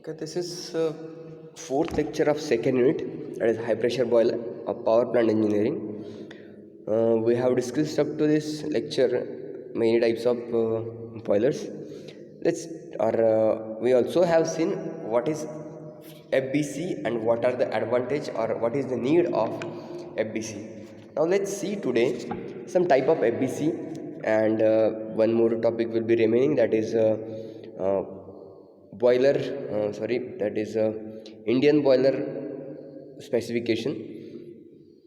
Okay, this is fourth lecture of second unit, that is high pressure boiler of power plant engineering. We have discussed up to this lecture many types of boilers. Let's or we also have seen what is FBC and what are the advantage or what is the need of FBC. Now let's see today some type of FBC, and one more topic will be remaining, that is uh, boiler that is Indian boiler specification.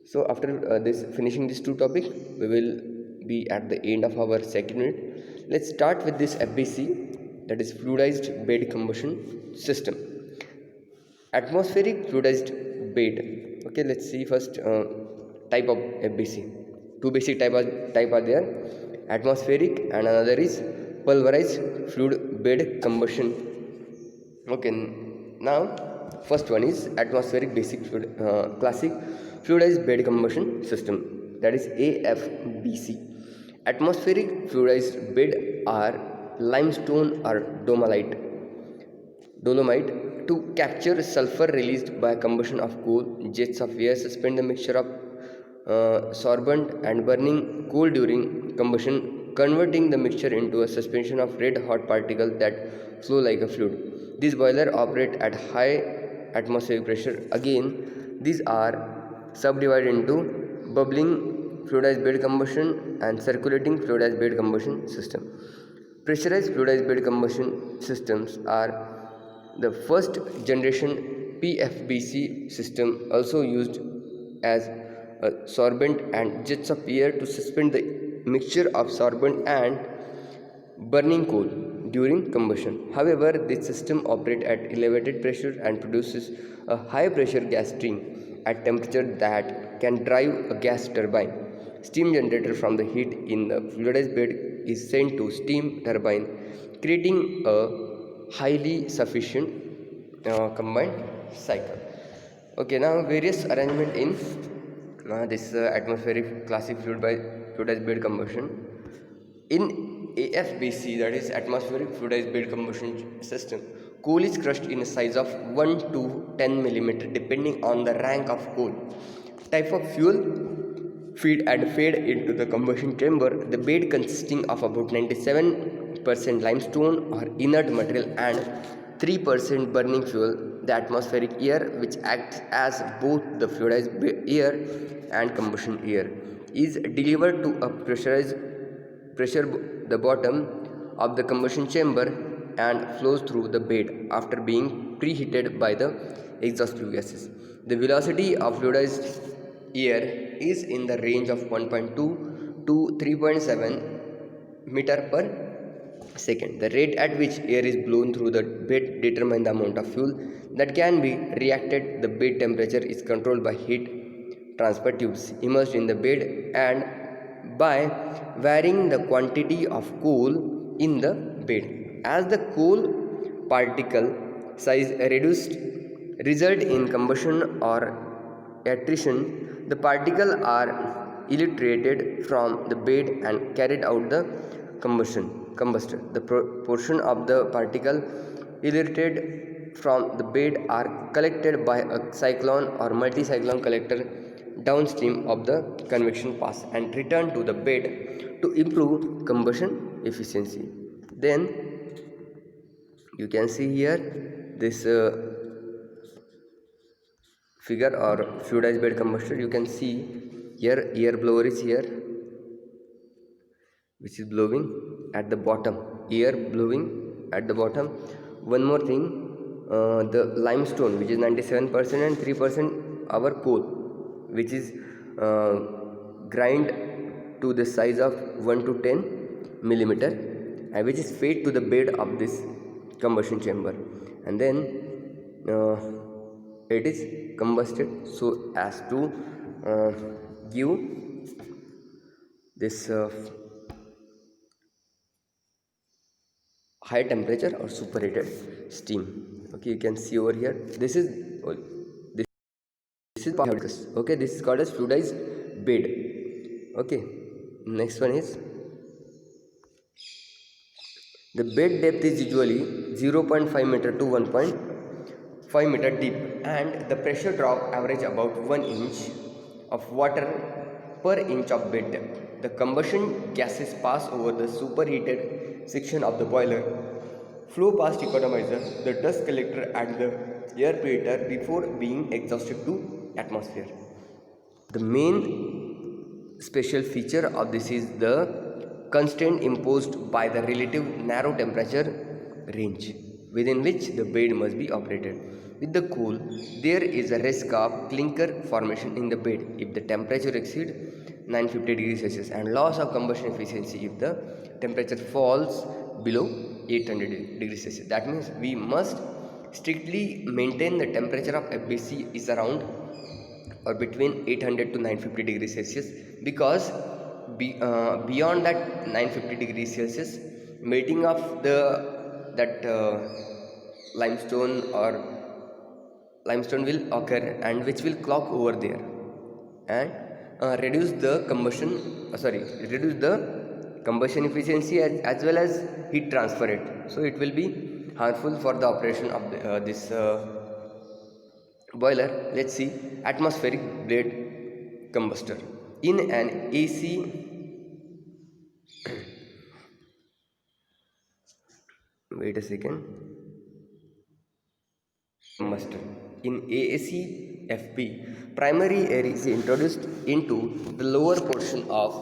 So after this finishing these two topics, we will be at the end of our second unit. Let's start with this FBC, that is fluidized bed combustion system. Atmospheric fluidized bed. Okay, let's see first type of FBC. Two basic type are there: atmospheric and another is pulverized fluid bed combustion. Okay, now first one is atmospheric basic fluid, classic fluidized bed combustion system, that is AFBC. Atmospheric fluidized bed are limestone or dolomite to capture sulfur released by combustion of coal. Jets of air suspend the mixture of sorbent and burning coal during combustion, converting the mixture into a suspension of red hot particles that flow like a fluid. These boilers operate at high atmospheric pressure. Again, these are subdivided into bubbling fluidized bed combustion and circulating fluidized bed combustion system. Pressurized fluidized bed combustion systems are the first generation PFBC system, also used as a sorbent and jets of air to suspend the mixture of sorbent and burning coal during combustion. However, this system operates at elevated pressure and produces a high pressure gas stream at temperature that can drive a gas turbine. Steam generated from the heat in the fluidized bed is sent to steam turbine, creating a highly sufficient combined cycle. Okay, now various arrangement in this atmospheric classic fluidized bed combustion. In AFBC, that is atmospheric fluidized bed combustion system, coal is crushed in a size of 1 to 10 millimeter depending on the rank of coal, type of fuel feed and fed into the combustion chamber. The bed consisting of about 97% limestone or inert material and 3% burning fuel, the atmospheric air, which acts as both the fluidized air and combustion air, is delivered to a pressure the bottom of the combustion chamber and flows through the bed after being preheated by the exhaust flue gases. The velocity of fluidized air is in the range of 1.2 to 3.7 meter per second. The rate at which air is blown through the bed determines the amount of fuel that can be reacted. The bed temperature is controlled by heat transfer tubes immersed in the bed and by varying the quantity of coal in the bed. As the coal particle size reduced result in combustion or attrition, the particles are ejected from the bed and carried out the combustor. The portion of the particle ejected from the bed are collected by a cyclone or multi-cyclone collector downstream of the convection pass and return to the bed to improve combustion efficiency. Then you can see here this figure or fluidized bed combustor. You can see here air blower is here, which is blowing at the bottom, air blowing at the bottom. One more thing, the limestone, which is 97%, and 3% our coal, which is grind to the size of 1 to 10 millimeter, and which is fed to the bed of this combustion chamber, and then it is combusted so as to give this high temperature or superheated steam. Okay, you can see over here, this is okay, this is called as fluidized bed. Okay, next one is the bed depth is usually 0.5 meter to 1. 5 meter deep, and the pressure drop average about 1 inch of water per inch of bed depth. The combustion gases pass over the superheated section of the boiler, flow past economizer, the dust collector and the air preheater before being exhausted to atmosphere. The main special feature of this is the constraint imposed by the relative narrow temperature range within which the bed must be operated. With the cool, there is a risk of clinker formation in the bed if the temperature exceeds 950 degrees Celsius, and loss of combustion efficiency if the temperature falls below 800 degrees Celsius. That means we must strictly maintain the temperature of FBC is around or between 800 to 950 degrees Celsius, because beyond that 950 degrees Celsius, melting of the that limestone or limestone will occur, and which will clog over there and reduce the combustion reduce the combustion efficiency as well as heat transfer it, so it will be harmful for the operation of this boiler. Let's see atmospheric blade combustor. In an AC, wait a second, combustor. In AACFP, primary air is introduced into the lower portion of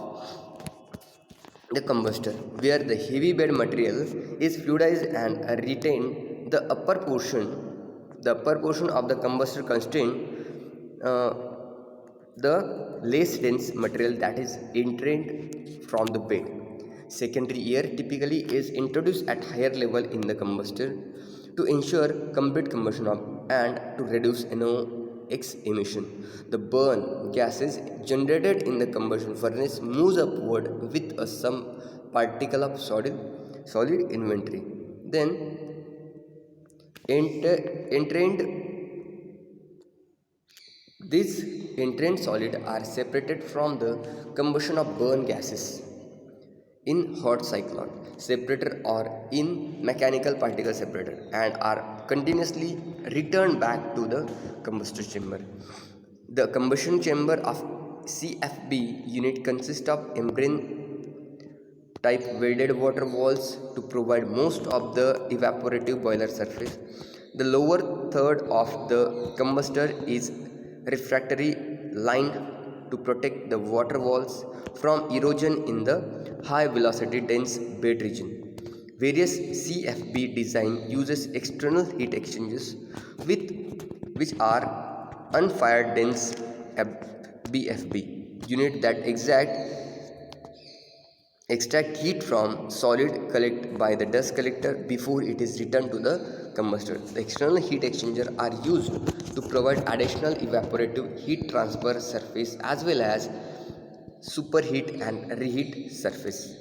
the combustor, where the heavy bed material is fluidized and retained. The upper portion of the combustor contain uh, the less dense material that is entrained from the bed. Secondary air typically is introduced at higher level in the combustor to ensure complete combustion of and to reduce NOx emission. The burn gases generated in the combustion furnace moves upward with a some particle of solid inventory. Then entrained these entrained solid are separated from the combustion of burn gases in hot cyclone separator or in mechanical particle separator, and are continuously returned back to the combustion chamber. The combustion chamber of CFB unit consists of membrane type welded water walls to provide most of the evaporative boiler surface. The lower third of the combustor is refractory lined to protect the water walls from erosion in the high velocity dense bed region. Various CFB design uses external heat exchangers with which are unfired dense BFB unit that extract heat from solid collect by the dust collector before it is returned to the combustor. The external heat exchanger are used to provide additional evaporative heat transfer surface as well as superheat and reheat surface.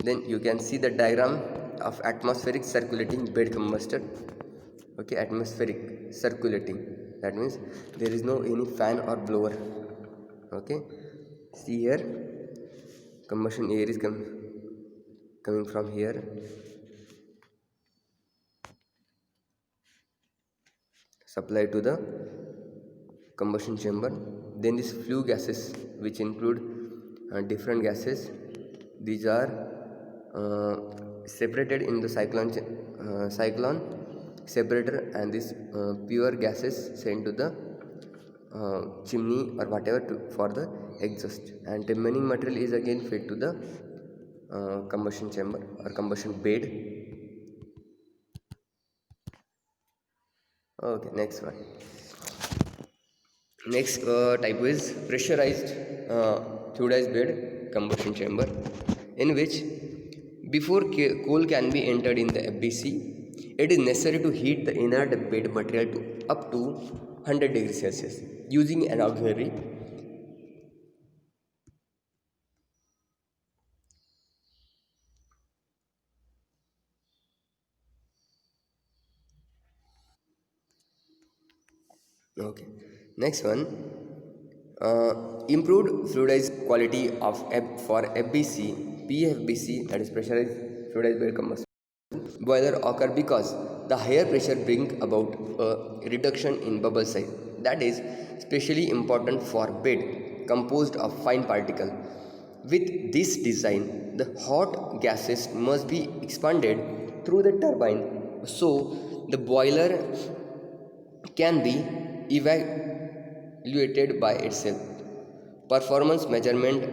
Then you can see the diagram of atmospheric circulating bed combustor. Okay, atmospheric circulating, that means there is no any fan or blower. Okay, see here, combustion air is coming from here, supply to the combustion chamber. Then these flue gases, which include different gases, these are separated in the cyclone separator, and these pure gases sent to the chimney or whatever for the exhaust, and the remaining material is again fed to the combustion chamber or combustion bed. Okay, next one. Next type is pressurized fluidized bed combustion chamber, in which before coal can be entered in the FBC, it is necessary to heat the inert bed material to up to 100 degrees Celsius using an auxiliary. Okay, next one, improved fluidized quality of for FBC, PFBC, that is pressurized fluidized bed combustion boiler occur because The higher pressure brings about a reduction in bubble size. That is especially important for bed composed of fine particle. With this design, the hot gases must be expanded through the turbine so the boiler can be evaluated by itself. Performance measurement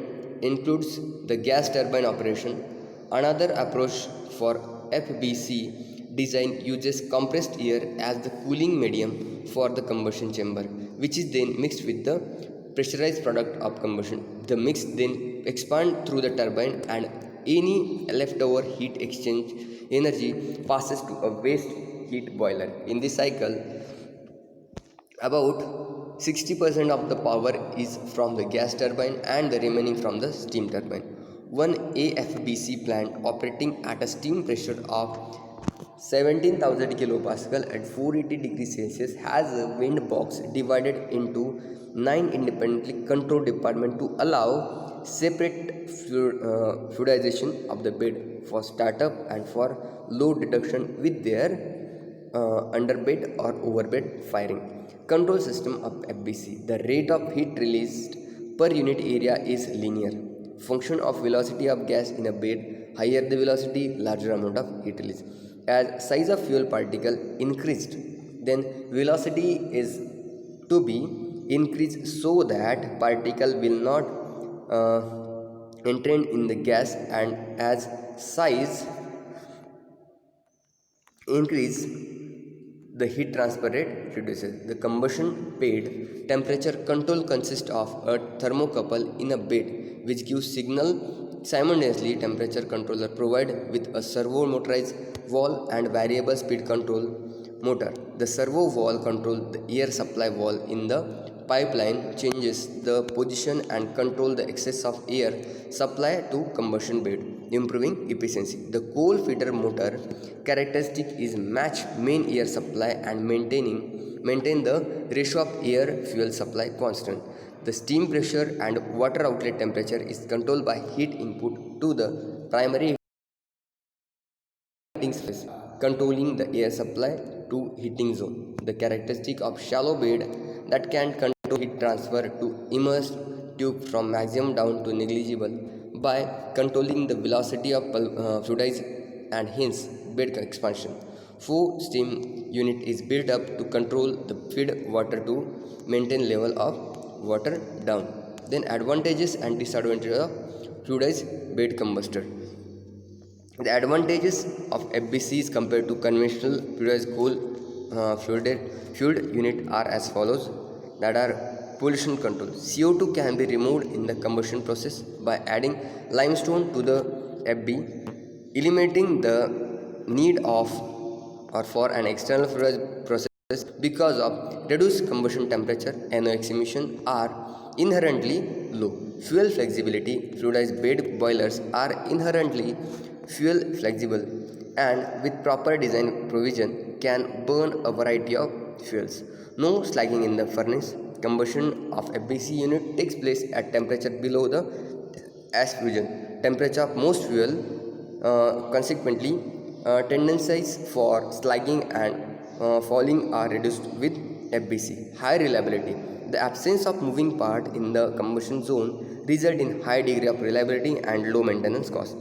includes the gas turbine operation. Another approach for FBC design uses compressed air as the cooling medium for the combustion chamber, which is then mixed with the pressurized product of combustion. The mix then expands through the turbine and any leftover heat exchange energy passes to a waste heat boiler. In this cycle, about 60% of the power is from the gas turbine and the remaining from the steam turbine. One AFBC plant operating at a steam pressure of 17,000 kilopascal at 480 degrees Celsius has a wind box divided into 9 independently controlled departments to allow separate fluidization of the bed for startup and for load reduction with their underbed or overbed firing. Control system of FBC. The rate of heat released per unit area is linear. Function of velocity of gas in a bed. Higher the velocity, larger amount of heat release. As size of fuel particle increased, then velocity is to be increased so that particle will not enter in the gas, and as size increase, the heat transfer rate reduces. The combustion bed temperature control consists of a thermocouple in a bed which gives signal simultaneously. Temperature controller provided with a servo motorized valve and variable speed control motor. The servo valve controls the air supply valve in the pipeline, changes the position and control the excess of air supply to combustion bed, improving efficiency. The coal feeder motor characteristic is match main air supply and maintain the ratio of air fuel supply constant. The steam pressure and water outlet temperature is controlled by heat input to the primary heating space, controlling the air supply to heating zone. The characteristic of shallow bed that can control heat transfer to immersed tube from maximum down to negligible by controlling the velocity of fluidize and hence bed expansion. 4 steam unit is built up to control the feed water to maintain level of water down. Then advantages and disadvantages of fluidized bed combustor. The advantages of FBCs compared to conventional fluidized coal fluid unit are as follows, that are pollution control. CO2 can be removed in the combustion process by adding limestone to the FB, eliminating the need of or for an external fluidized process because of reduced combustion temperature. NOx emission are inherently low. Fuel flexibility. Fluidized bed boilers are inherently fuel flexible and with proper design provision can burn a variety of fuels. No slagging in the furnace. Combustion of FBC unit takes place at temperature below the ash fusion temperature of most fuel. Consequently, tendencies for slagging and falling are reduced with FBC. High reliability. The absence of moving part in the combustion zone result in high degree of reliability and low maintenance cost.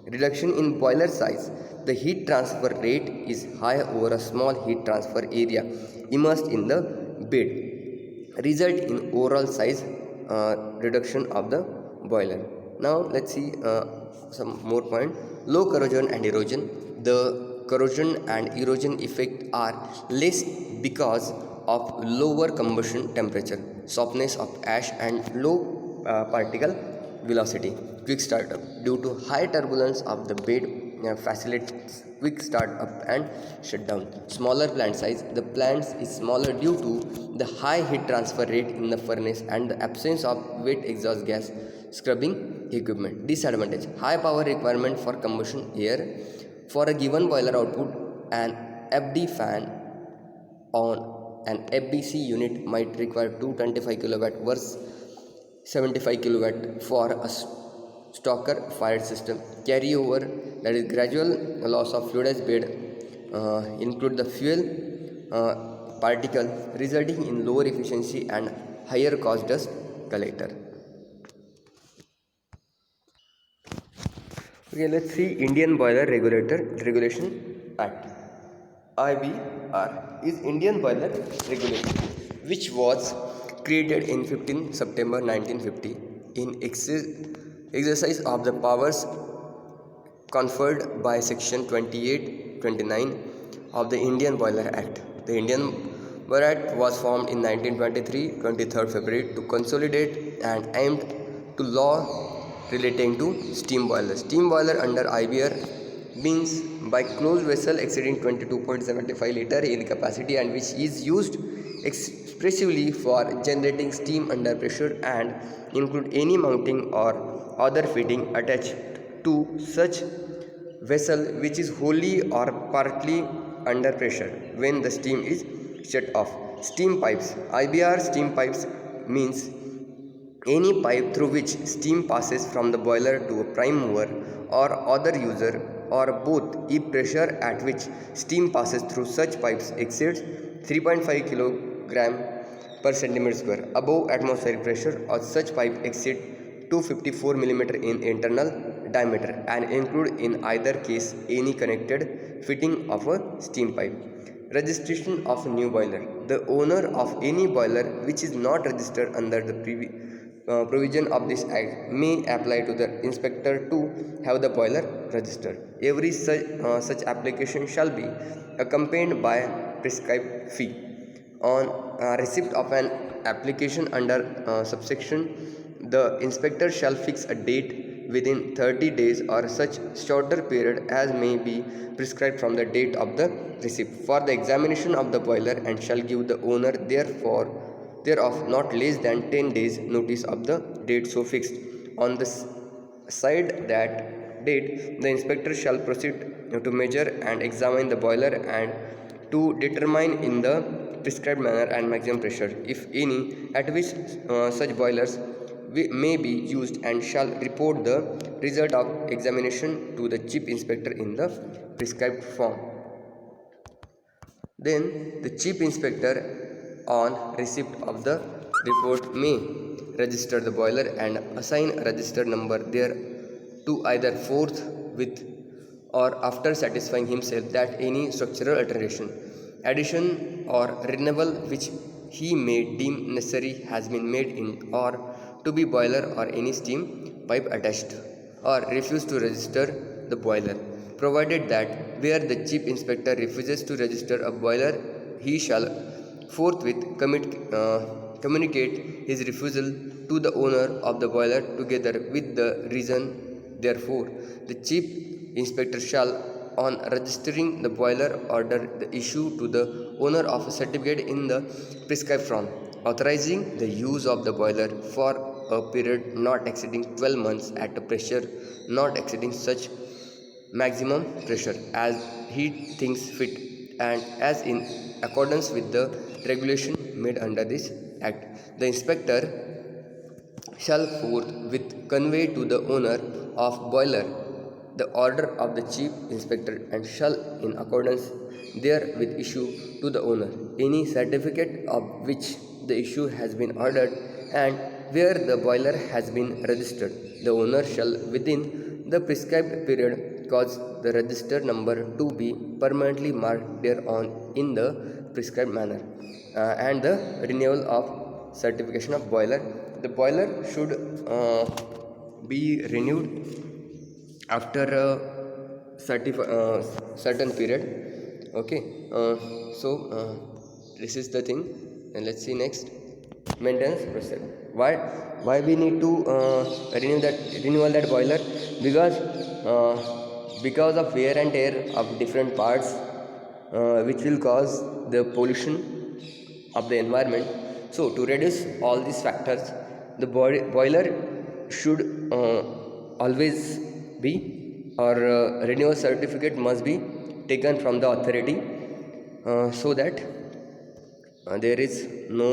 Reduction in boiler size. The heat transfer rate is high over a small heat transfer area immersed in the bed, result in overall size reduction of the boiler. Now let's see some more point. Low corrosion and erosion. The corrosion and erosion effect are less because of lower combustion temperature, softness of ash and low particle velocity. Quick startup. Due to high turbulence of the bed facilitates quick startup and shutdown. Smaller plant size. The plant is smaller due to the high heat transfer rate in the furnace and the absence of wet exhaust gas scrubbing equipment. Disadvantage. High power requirement for combustion air. For a given boiler output, an FD fan on an FBC unit might require 225 kW versus 75 kW for a stoker fired system. Carryover, that is gradual loss of fluidized bed include the fuel particle, resulting in lower efficiency and higher cost dust collector. Okay, let's see Indian Boiler Regulation Act. IBR is Indian Boiler Regulation, which was created in 15 September 1950 in exercise of the powers conferred by Section 28-29 of the Indian Boiler Act. The Indian Boiler Act was formed in 1923, 23rd February, to consolidate and aimed to law relating to steam boiler. Steam boiler under IBR means by closed vessel exceeding 22.75 liter in capacity and which is used expressively for generating steam under pressure and include any mounting or other fitting attached to such vessel which is wholly or partly under pressure when the steam is shut off. Steam pipes. IBR steam pipes means any pipe through which steam passes from the boiler to a prime mover or other user or both if pressure at which steam passes through such pipes exceeds 3.5 kg per centimeter square above atmospheric pressure or such pipe exceeds 254 mm in internal diameter and include in either case any connected fitting of a steam pipe. Registration of a new boiler. The owner of any boiler which is not registered under the provision of this act may apply to the inspector to have the boiler registered. Every such application shall be accompanied by prescribed fee. On receipt of an application under subsection, the inspector shall fix a date within 30 days or such shorter period as may be prescribed from the date of the receipt for the examination of the boiler and shall give the owner thereof not less than 10 days notice of the date so fixed. On the side that date, the inspector shall proceed to measure and examine the boiler and to determine in the prescribed manner and maximum pressure, if any, at which such boilers may be used and shall report the result of examination to the chief inspector in the prescribed form. Then the chief inspector on receipt of the report may register the boiler and assign a register number there to either forth with or after satisfying himself that any structural alteration, addition or renewal which he may deem necessary has been made in or to be boiler or any steam pipe attached or refuse to register the boiler, provided that where the chief inspector refuses to register a boiler, he shall forthwith communicate his refusal to the owner of the boiler together with the reason therefore. The chief inspector shall, on registering the boiler, order the issue to the owner of a certificate in the prescribed form authorizing the use of the boiler for a period not exceeding 12 months at a pressure not exceeding such maximum pressure as he thinks fit and as in accordance with the regulation made under this act. The inspector shall forthwith convey to the owner of boiler the order of the chief inspector and shall in accordance therewith issue to the owner any certificate of which the issue has been ordered and where the boiler has been registered. The owner shall within the prescribed period cause the register number to be permanently marked thereon in the prescribed manner and the renewal of certification of boiler. The boiler should be renewed after a certain period. Okay, this is the thing, and let's see next maintenance process. Why we need to renewal that boiler? Because of wear and tear of different parts which will cause the pollution of the environment. So to reduce all these factors, the boiler should always be or renewal certificate must be taken from the authority so that there is no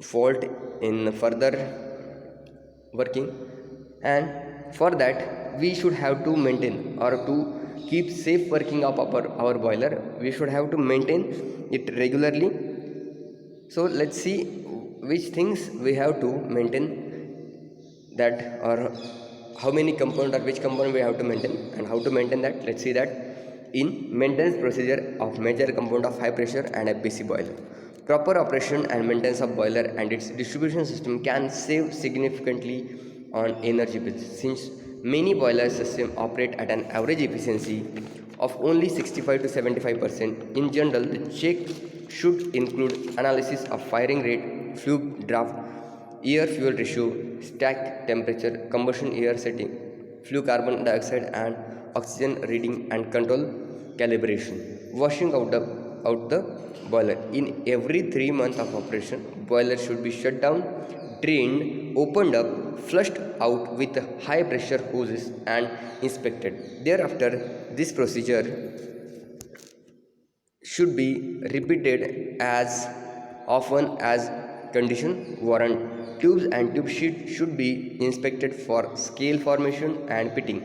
fault in further working, and for that we should have to maintain or to keep safe working of our boiler, we should have to maintain it regularly. So let's see which things we have to maintain, that or how many component or which component we have to maintain and how to maintain that. Let's see that in maintenance procedure of major component of high pressure and FBC boiler. Proper operation and maintenance of boiler and its distribution system can save significantly on energy bills, since many boiler systems operate at an average efficiency of only 65 to 75%. In general, the check should include analysis of firing rate, fuel draft, air fuel ratio, stack temperature, combustion air setting, flue carbon dioxide and oxygen reading, and control calibration. Washing out the boiler. In every 3 months of operation, boiler should be shut down, drained, opened up, flushed out with high pressure hoses and inspected. Thereafter, this procedure should be repeated as often as condition warrant. Tubes and tube sheet should be inspected for scale formation and pitting.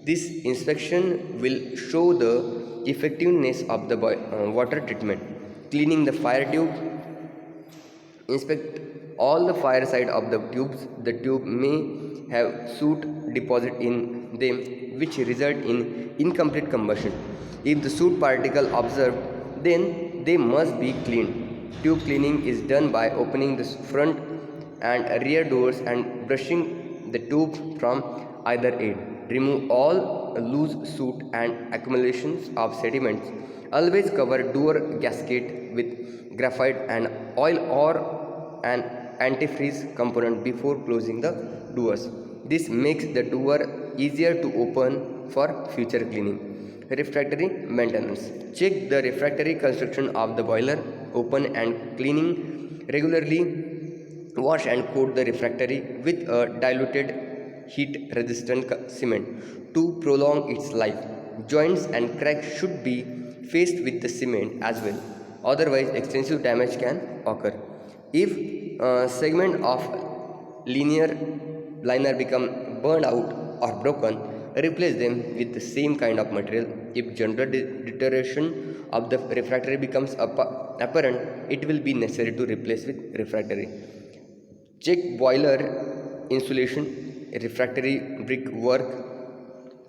This inspection will show the effectiveness of the water treatment. Cleaning the fire tube. Inspect all the fire side of the tubes. The tube may have soot deposit in them, which result in incomplete combustion. If the soot particle observed, then they must be cleaned. Tube cleaning is done by opening the front and rear doors and brushing the tube from either end. Remove all loose soot and accumulations of sediments. Always cover door gasket with graphite and oil or an antifreeze component before closing the doors. This makes the door easier to open for future cleaning. Refractory maintenance. Check the refractory construction of the boiler. Open and cleaning regularly. Wash and coat the refractory with a diluted heat resistant cement to prolong its life. Joints and cracks should be faced with the cement as well, otherwise extensive damage can occur. If a segment of linear liner become burned out or broken, replace them with the same kind of material. If general deterioration of the refractory becomes apparent, it will be necessary to replace with refractory. Check boiler insulation, refractory brick work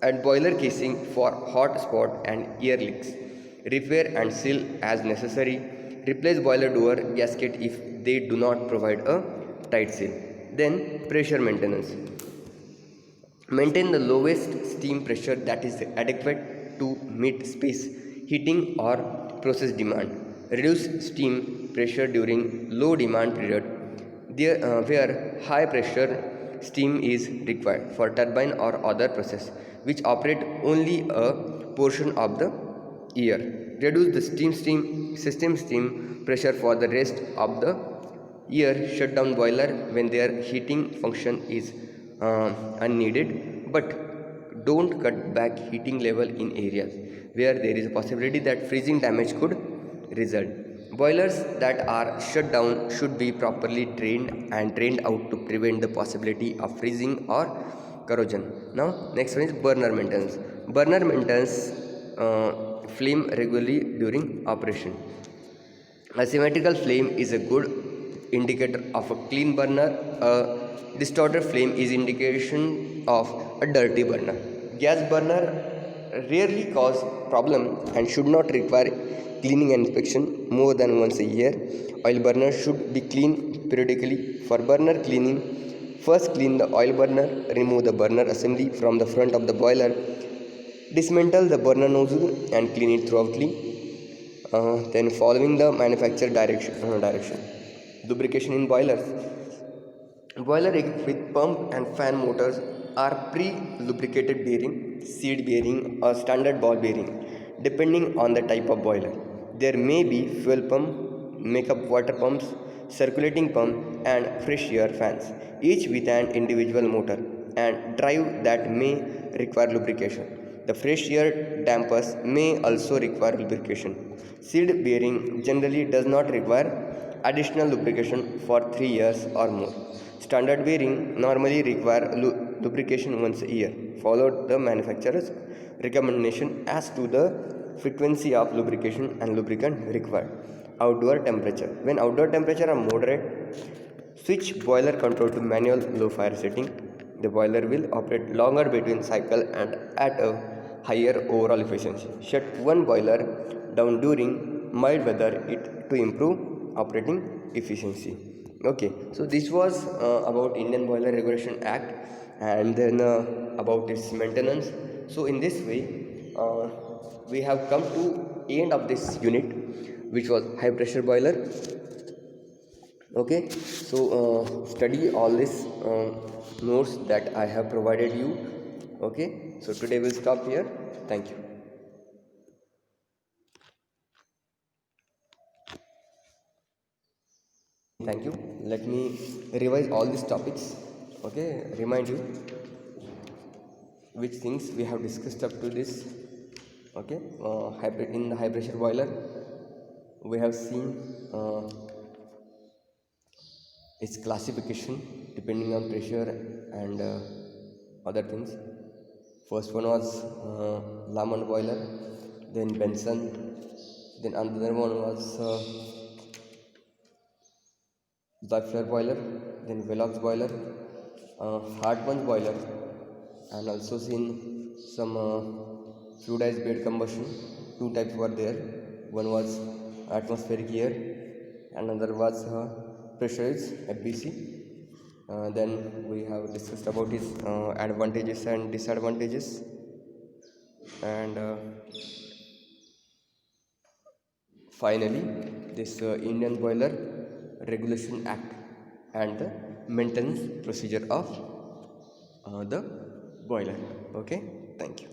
and boiler casing for hot spot and air leaks. Repair and seal as necessary. Replace boiler door gasket if they do not provide a tight seal. Then pressure maintenance. Maintain the lowest steam pressure that is adequate to meet space heating or process demand. Reduce steam pressure during low demand period where high pressure steam is required for turbine or other process which operate only a portion of the year. Reduce the system steam pressure for the rest of the year. Shut down boiler when their heating function is unneeded, but don't cut back heating level in areas where there is a possibility that freezing damage could result. Boilers that are shut down should be properly drained and drained out to prevent the possibility of freezing or corrosion. Now, next one is burner maintenance. Burner maintenance flame regularly during operation. A symmetrical flame is a good indicator of a clean burner. A distorted flame is indication of a dirty burner. Gas burner rarely cause problem and should not require cleaning and inspection more than once a year. Oil burner should be cleaned periodically. For burner cleaning, first clean the oil burner, remove the burner assembly from the front of the boiler, dismantle the burner nozzle and clean it thoroughly. Then following the manufacturer direction. Lubrication in boilers. Boiler equipped with pump and fan motors are pre-lubricated bearing, seed bearing or standard ball bearing depending on the type of boiler. There may be fuel pump, makeup water pumps, circulating pump and fresh air fans, each with an individual motor and drive that may require lubrication. The fresh air dampers may also require lubrication. Seed bearing generally does not require additional lubrication for 3 years or more. Standard bearing normally require lubrication once a year, followed the manufacturer's recommendation as to the frequency of lubrication and lubricant required. Outdoor temperature. When outdoor temperature are moderate, switch boiler control to manual low fire setting. The boiler will operate longer between cycle and at a higher overall efficiency. Shut one boiler down during mild weather it to improve operating efficiency. Okay, so this was about Indian Boiler Regulation Act, and then about its maintenance. So in this way, we have come to end of this unit, which was high pressure boiler. Okay, so study all these notes that I have provided you. Okay, so today we'll stop here. Thank you. Thank you. Let me revise all these topics. Okay, remind you which things we have discussed up to this. Okay, in the high pressure boiler we have seen its classification depending on pressure and other things. First one was Lamont boiler, then Benson, then another one was Zeifler boiler, then Velox boiler, Hartmann's boiler, and also seen some fluidized bed combustion. Two types were there. One was atmospheric air, another was pressurized FBC. Then we have discussed about its advantages and disadvantages, and finally this Indian Boiler Regulation Act and the maintenance procedure of the boiler. Okay, thank you.